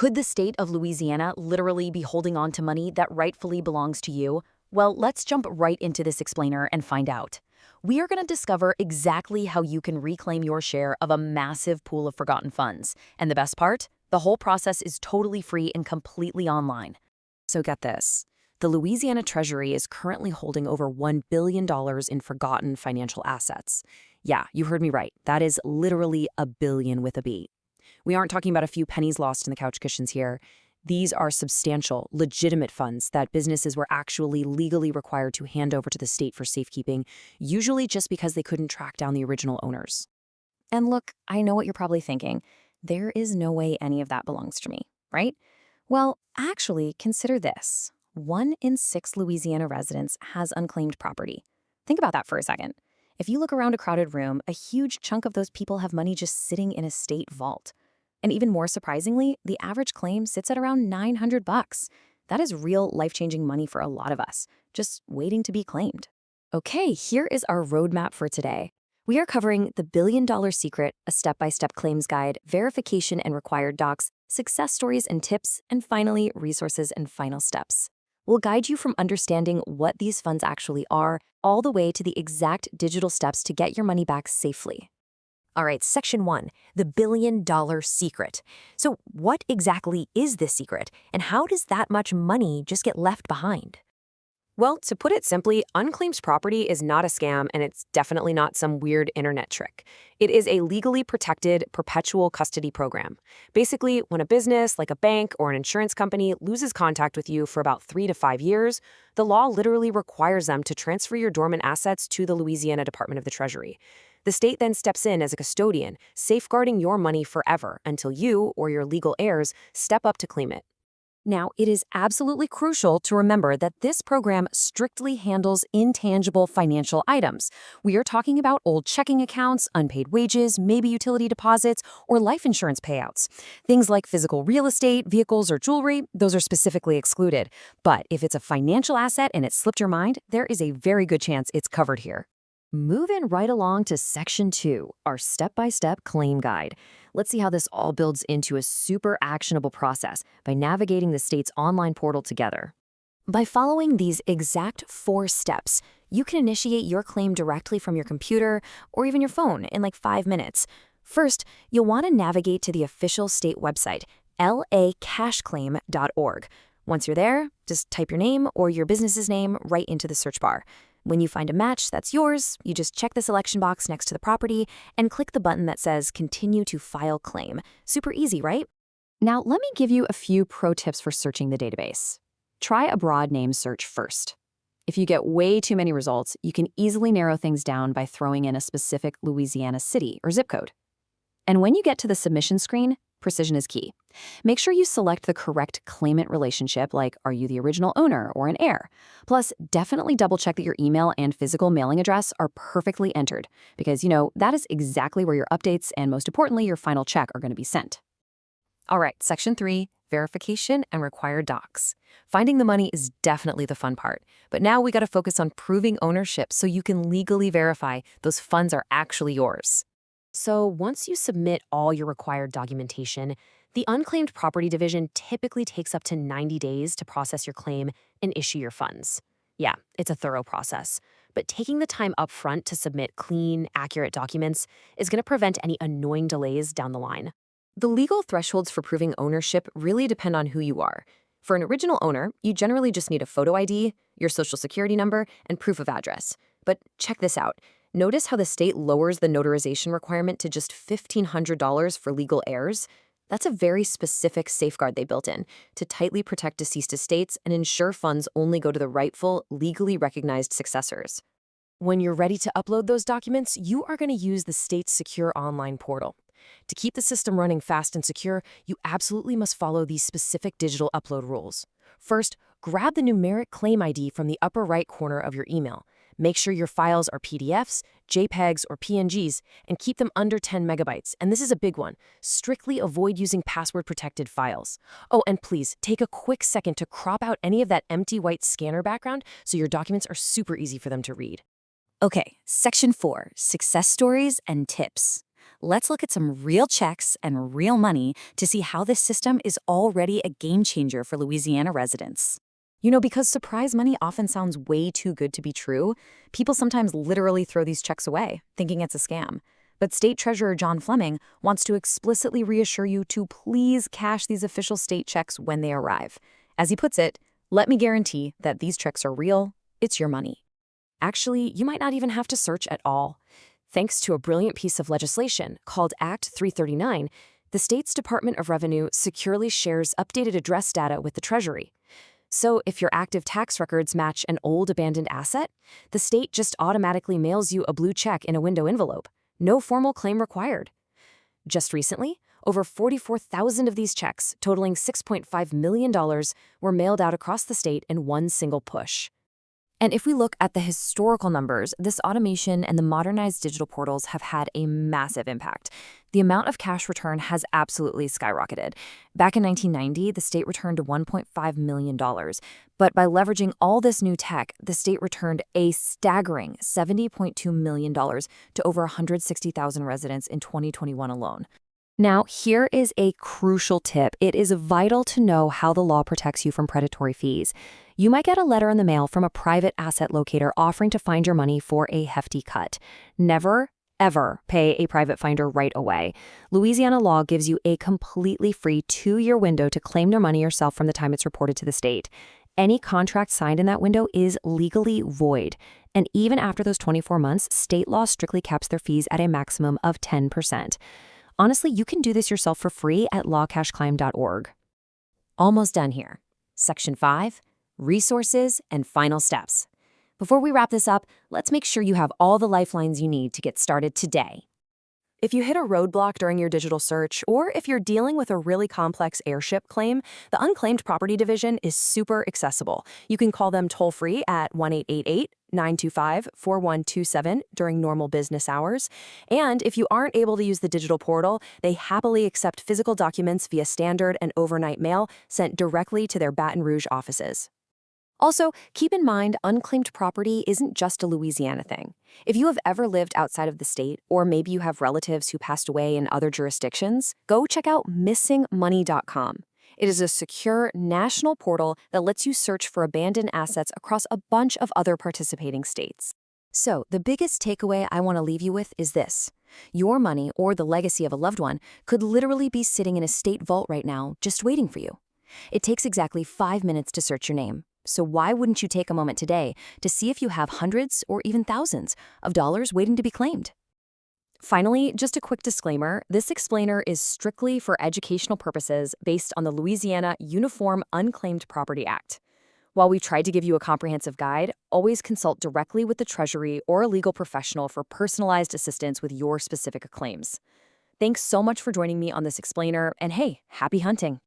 Could the state of Louisiana literally be holding on to money that rightfully belongs to you? Well, let's jump right into this explainer and find out. We are going to discover exactly how you can reclaim your share of a massive pool of forgotten funds. And the best part? The whole process is totally free and completely online. So get this. The Louisiana Treasury is currently holding over $1 billion in forgotten financial assets. Yeah, you heard me right. That is literally a billion with a B. We aren't talking about a few pennies lost in the couch cushions here. These are substantial, legitimate funds that businesses were actually legally required to hand over to the state for safekeeping, usually just because they couldn't track down the original owners. And look, I know what you're probably thinking. There is no way any of that belongs to me, right? Well, actually, consider this. 1 in 6 Louisiana residents has unclaimed property. Think about that for a second. If you look around a crowded room, a huge chunk of those people have money just sitting in a state vault. And even more surprisingly, the average claim sits at around $900. That is real life-changing money for a lot of us, just waiting to be claimed. Okay, here is our roadmap for today. We are covering the billion-dollar secret, a step-by-step claims guide, verification and required docs, success stories and tips, and finally, resources and final steps. We'll guide you from understanding what these funds actually are, all the way to the exact digital steps to get your money back safely. All right, Section 1, the billion-dollar secret. So what exactly is this secret, and how does that much money just get left behind? Well, to put it simply, unclaimed property is not a scam, and it's definitely not some weird internet trick. It is a legally protected, perpetual custody program. Basically, when a business, like a bank or an insurance company, loses contact with you for about 3 to 5 years, the law literally requires them to transfer your dormant assets to the Louisiana Department of the Treasury. The state then steps in as a custodian, safeguarding your money forever until you or your legal heirs step up to claim it. Now, it is absolutely crucial to remember that this program strictly handles intangible financial items. We are talking about old checking accounts, unpaid wages, maybe utility deposits, or life insurance payouts. Things like physical real estate, vehicles, or jewelry, those are specifically excluded. But if it's a financial asset and it slipped your mind, there is a very good chance it's covered here. Moving right along to Section 2, our step-by-step claim guide. Let's see how this all builds into a super actionable process by navigating the state's online portal together. By following these exact 4 steps, you can initiate your claim directly from your computer or even your phone in like 5 minutes. First, you'll want to navigate to the official state website, lacashclaim.org. Once you're there, just type your name or your business's name right into the search bar. When you find a match that's yours, you just check the selection box next to the property and click the button that says Continue to File Claim. Super easy, right? Now, let me give you a few pro tips for searching the database. Try a broad name search first. If you get way too many results, you can easily narrow things down by throwing in a specific Louisiana city or zip code. And when you get to the submission screen, precision is key. Make sure you select the correct claimant relationship, like are you the original owner or an heir? Plus, definitely double check that your email and physical mailing address are perfectly entered, because, that is exactly where your updates and, most importantly, your final check are going to be sent. All right, Section 3, verification and required docs. Finding the money is definitely the fun part, but now we got to focus on proving ownership so you can legally verify those funds are actually yours. So once you submit all your required documentation, the Unclaimed Property Division typically takes up to 90 days to process your claim and issue your funds. Yeah, it's a thorough process, but taking the time up front to submit clean, accurate documents is going to prevent any annoying delays down the line. The legal thresholds for proving ownership really depend on who you are. For an original owner, you generally just need a photo ID, your social security number, and proof of address. But check this out. Notice how the state lowers the notarization requirement to just $1,500 for legal heirs? That's a very specific safeguard they built in to tightly protect deceased estates and ensure funds only go to the rightful, legally recognized successors. When you're ready to upload those documents, you are going to use the state's secure online portal. To keep the system running fast and secure, you absolutely must follow these specific digital upload rules. First, grab the numeric claim ID from the upper right corner of your email. Make sure your files are PDFs, JPEGs, or PNGs, and keep them under 10 megabytes. And this is a big one. Strictly avoid using password-protected files. Oh, and please, take a quick second to crop out any of that empty white scanner background so your documents are super easy for them to read. Okay, Section 4, Success Stories and Tips. let's look at some real checks and real money to see how this system is already a game changer for Louisiana residents. Because surprise money often sounds way too good to be true, people sometimes literally throw these checks away, thinking it's a scam. But State Treasurer John Fleming wants to explicitly reassure you to please cash these official state checks when they arrive. As he puts it, let me guarantee that these checks are real, it's your money. Actually, you might not even have to search at all. Thanks to a brilliant piece of legislation called Act 339, the state's Department of Revenue securely shares updated address data with the Treasury. So if your active tax records match an old abandoned asset, the state just automatically mails you a blue check in a window envelope. No formal claim required. Just recently, over 44,000 of these checks, totaling $6.5 million, were mailed out across the state in one single push. And if we look at the historical numbers, this automation and the modernized digital portals have had a massive impact. The amount of cash return has absolutely skyrocketed. Back in 1990, the state returned $1.5 million. But by leveraging all this new tech, the state returned a staggering $70.2 million to over 160,000 residents in 2021 alone. Now, here is a crucial tip. It is vital to know how the law protects you from predatory fees. You might get a letter in the mail from a private asset locator offering to find your money for a hefty cut. Never, ever pay a private finder right away. Louisiana law gives you a completely free 2-year window to claim your money yourself from the time it's reported to the state. Any contract signed in that window is legally void. And even after those 24 months, state law strictly caps their fees at a maximum of 10%. Honestly, you can do this yourself for free at lawcashclaim.org. Almost done here. Section 5, resources and final steps. Before we wrap this up, let's make sure you have all the lifelines you need to get started today. If you hit a roadblock during your digital search, or if you're dealing with a really complex airship claim, the Unclaimed Property Division is super accessible. You can call them toll-free at 1-888-925-4127 during normal business hours. And if you aren't able to use the digital portal, they happily accept physical documents via standard and overnight mail sent directly to their Baton Rouge offices. Also, keep in mind, unclaimed property isn't just a Louisiana thing. If you have ever lived outside of the state, or maybe you have relatives who passed away in other jurisdictions, go check out missingmoney.com. It is a secure national portal that lets you search for abandoned assets across a bunch of other participating states. So, the biggest takeaway I want to leave you with is this. Your money, or the legacy of a loved one, could literally be sitting in a state vault right now, just waiting for you. It takes exactly 5 minutes to search your name. So why wouldn't you take a moment today to see if you have hundreds or even thousands of dollars waiting to be claimed? Finally, just a quick disclaimer, this explainer is strictly for educational purposes based on the Louisiana Uniform Unclaimed Property Act. While we've tried to give you a comprehensive guide, always consult directly with the Treasury or a legal professional for personalized assistance with your specific claims. Thanks so much for joining me on this explainer, and hey, happy hunting!